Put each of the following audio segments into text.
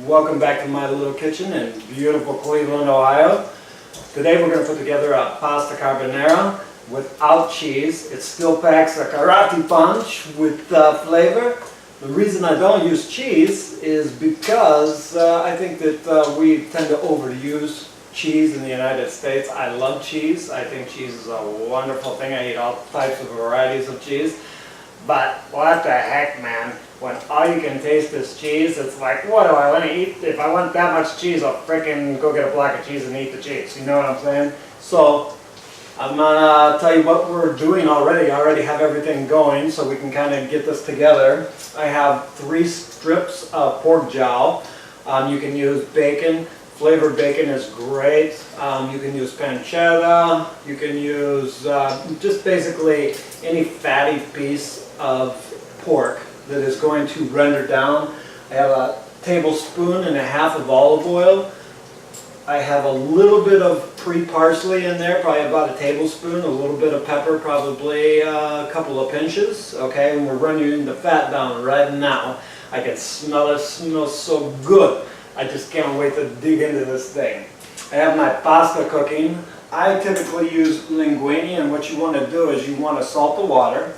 Welcome back to my little kitchen in beautiful Cleveland, Ohio. Today we're going to put together a pasta carbonara without cheese. It still packs a karate punch with flavor. The reason I don't use cheese is because I think that we tend to overuse cheese in the United States. I love cheese. I think cheese is a wonderful thing. I eat all types of varieties of cheese. But what the heck, man, when all you can taste is cheese, it's like, what do I want to eat? If I want that much cheese, I'll frickin' go get a block of cheese and eat the cheese. You know what I'm saying? So I'm gonna tell you what we're doing already. I already have everything going so we can kind of get this together. I have 3 strips of pork jowl. You can use bacon. Flavored bacon is great. You can use pancetta. You can use just basically any fatty piece of pork that is going to render down. I have a tablespoon and a half of olive oil. I have a little bit of pre-parsley in there, probably about a tablespoon, a little bit of pepper, probably a couple of pinches, okay? And we're running the fat down right now. I can smell it. It smells so good. I just can't wait to dig into this thing. I have my pasta cooking. I typically use linguine, and what you want to do is you want to salt the water.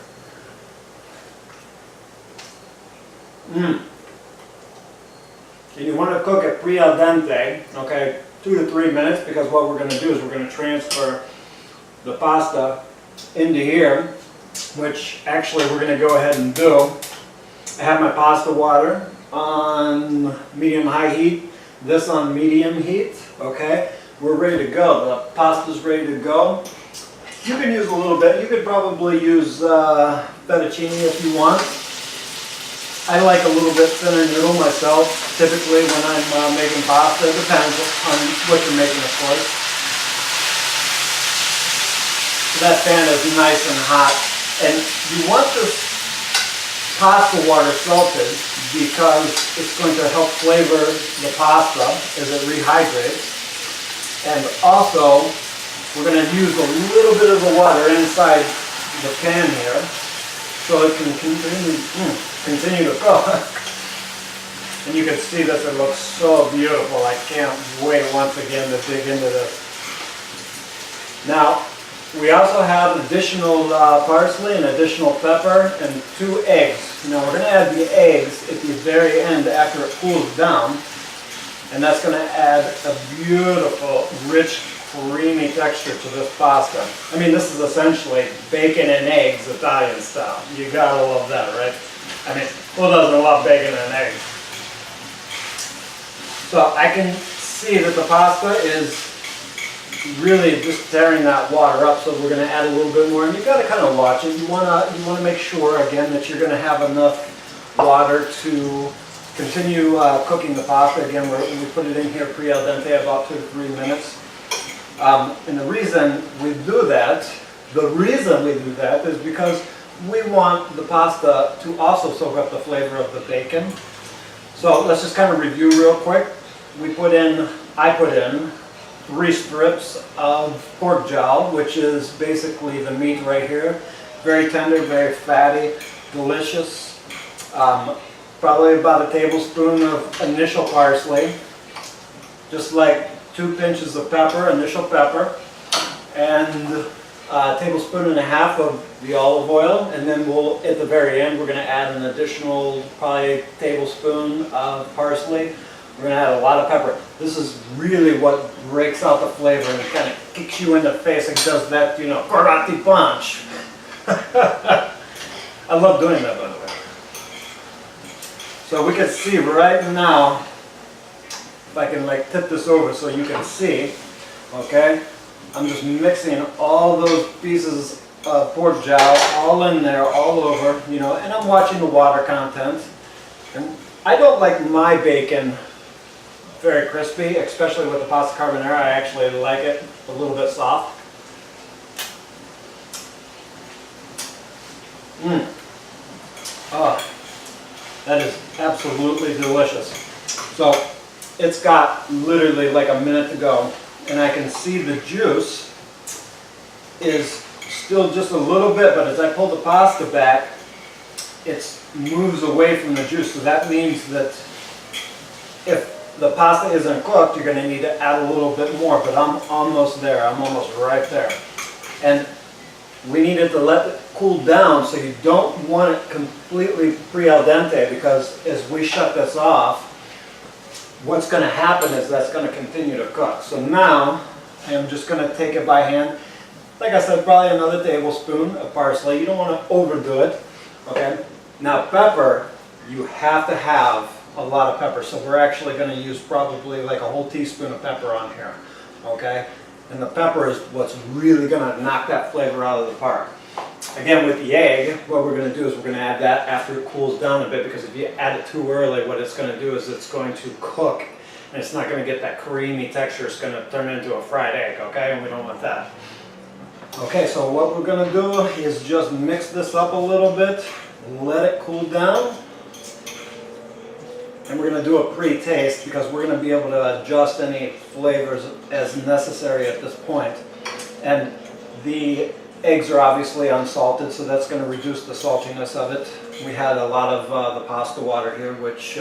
And you want to cook it pre-al dente, okay, 2 to 3 minutes, because what we're going to do is we're going to transfer the pasta into here, which actually we're going to go ahead and do. I have my pasta water on medium-high heat, this on medium heat, okay? We're ready to go. The pasta's ready to go. You can use a little bit. You could probably use fettuccine if you want. I like a little bit thinner noodle myself, typically when I'm making pasta. It depends on what you're making, of course. So that pan is nice and hot. And you want this pasta water salted because it's going to help flavor the pasta as it rehydrates. And also, we're going to use a little bit of the water inside the pan here so it can continue to cook. And you can see this, it looks so beautiful. I can't wait once again to dig into this. Now, we also have additional parsley and additional pepper and 2 eggs. Now we're going to add the eggs at the very end after it cools down. And that's going to add a beautiful, rich, creamy texture to this pasta. I mean, this is essentially bacon and eggs Italian style. You gotta love that, right? I mean, who doesn't love bacon and eggs? So I can see that the pasta is really just tearing that water up, so we're going to add a little bit more. And you've got to kind of watch it. You want to make sure, again, that you're going to have enough water to continue cooking the pasta. Again, we put it in here pre-al dente about 2 to 3 minutes. And the reason we do that is because we want the pasta to also soak up the flavor of the bacon. So let's just kind of review real quick. I put in 3 strips of pork jowl, which is basically the meat right here. Very tender, very fatty, delicious. Probably about a tablespoon of initial parsley, just like 2 pinches of pepper, initial pepper, and a tablespoon and a half of the olive oil. And then at the very end, we're going to add an additional probably tablespoon of parsley. We're going to add a lot of pepper. This is really what breaks out the flavor and kind of kicks you in the face and does that, karate punch. I love doing that, by the way. So we can see right now, if I can tip this over so you can see, okay? I'm just mixing all those pieces of pork jowl all in there, all over, and I'm watching the water content. And I don't like my bacon very crispy, especially with the pasta carbonara. I actually like it a little bit soft. Oh, that is absolutely delicious. So it's got literally like a minute to go, and I can see the juice is still just a little bit, but as I pull the pasta back, it moves away from the juice. So that means that If the pasta isn't cooked, you're going to need to add a little bit more, but I'm almost there. I'm almost right there. And we needed to let it cool down, so you don't want it completely pre-al dente, because as we shut this off, what's going to happen is that's going to continue to cook. So now I am just going to take it by hand. Like I said, probably another tablespoon of parsley. You don't want to overdo it. Okay. Now pepper, you have to have a lot of pepper. So we're actually going to use probably like a whole teaspoon of pepper on here. Okay. And the pepper is what's really going to knock that flavor out of the park. Again, with the egg, what we're going to do is we're going to add that after it cools down a bit, because if you add it too early, what it's going to do is it's going to cook and it's not going to get that creamy texture. It's going to turn into a fried egg, okay? And we don't want that. Okay, so what we're going to do is just mix this up a little bit, let it cool down, and we're going to do a pre-taste, because we're going to be able to adjust any flavors as necessary at this point. And the eggs are obviously unsalted, so that's going to reduce the saltiness of it. We had a lot of the pasta water here, which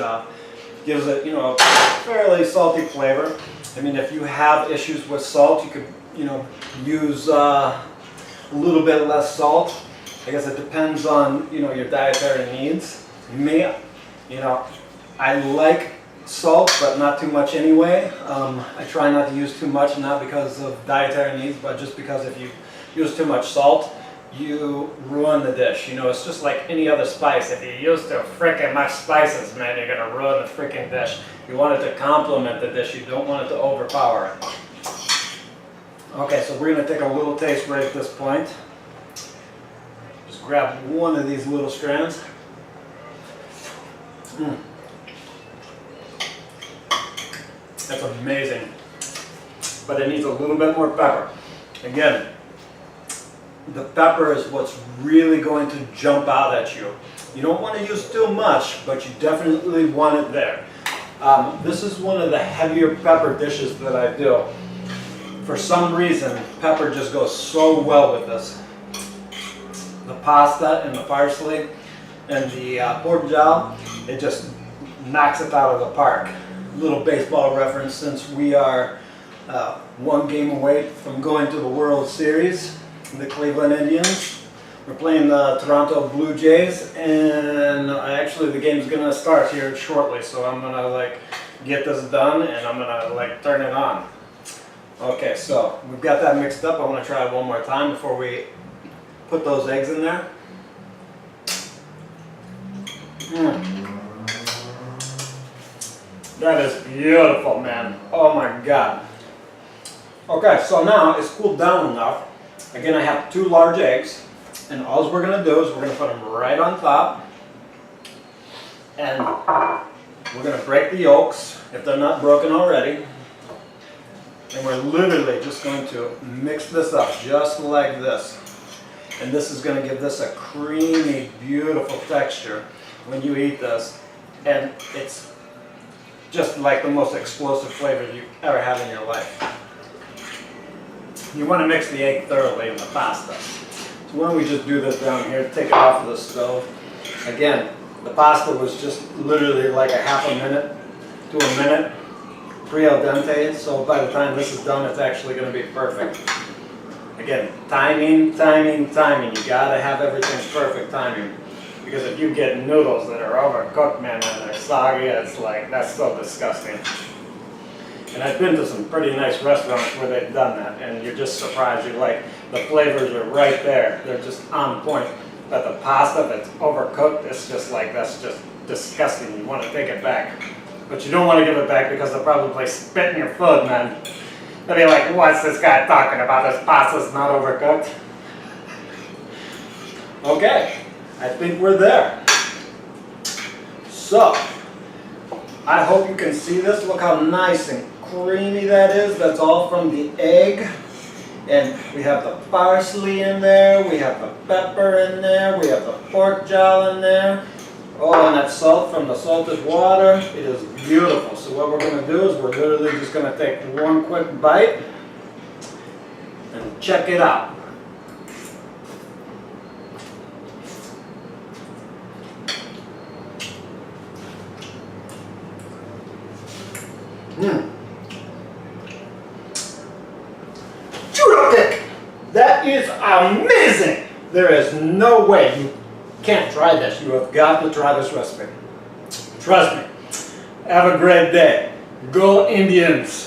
gives it, a fairly salty flavor. I mean, if you have issues with salt, you could, use a little bit less salt. I guess it depends on, your dietary needs. Me, I like salt, but not too much anyway. I try not to use too much, not because of dietary needs, but just because if you use too much salt, you ruin the dish. It's just like any other spice. If you use too freaking much spices, man, you're gonna ruin the freaking dish. You want it to complement the dish. You don't want it to overpower it. Okay, so we're gonna take a little taste right at this point. Just grab one of these little strands. That's amazing. But it needs a little bit more pepper. Again, the pepper is what's really going to jump out at you. You don't want to use too much, but you definitely want it there. This is one of the heavier pepper dishes that I do. For some reason, pepper just goes so well with this. The pasta and the parsley and the pork jowl, it just knocks it out of the park. Little baseball reference, since we are one game away from going to the World Series, the Cleveland Indians. We're playing the Toronto Blue Jays, and actually the game's gonna start here shortly, so I'm gonna get this done and I'm gonna turn it on. Okay, so we've got that mixed up. I want to try it one more time before we put those eggs in there. That is beautiful, man. Oh my God. Okay, so now it's cooled down enough. Again, I have 2 large eggs, and all we're going to do is we're going to put them right on top, and we're going to break the yolks if they're not broken already, and we're literally just going to mix this up just like this. And this is going to give this a creamy, beautiful texture when you eat this, and it's just like the most explosive flavor you ever have in your life. You want to mix the egg thoroughly in the pasta. So why don't we just do this down here, take it off of the stove. Again, the pasta was just literally like a half a minute to a minute pre-al dente, so by the time this is done, it's actually going to be perfect. Again, timing. You gotta have everything perfect timing. Because if you get noodles that are overcooked, man, and they're soggy, it's like, that's so disgusting. And I've been to some pretty nice restaurants where they've done that, and you're just surprised. You're like, the flavors are right there. They're just on point. But the pasta that's overcooked, it's just like, that's just disgusting. You want to take it back. But you don't want to give it back because they'll probably spit in your food, man. They'll be like, what's this guy talking about? This pasta's not overcooked. Okay, I think we're there. So, I hope you can see this. Look how nice and creamy that is. That's all from the egg. And we have the parsley in there, we have the pepper in there, we have the pork jowl in there. Oh, and that salt from the salted water. It is beautiful. So what we're going to do is we're literally just going to take one quick bite and check it out. Churro pick! That is amazing! There is no way you can't try this. You have got to try this recipe. Trust me. Have a great day. Go Indians!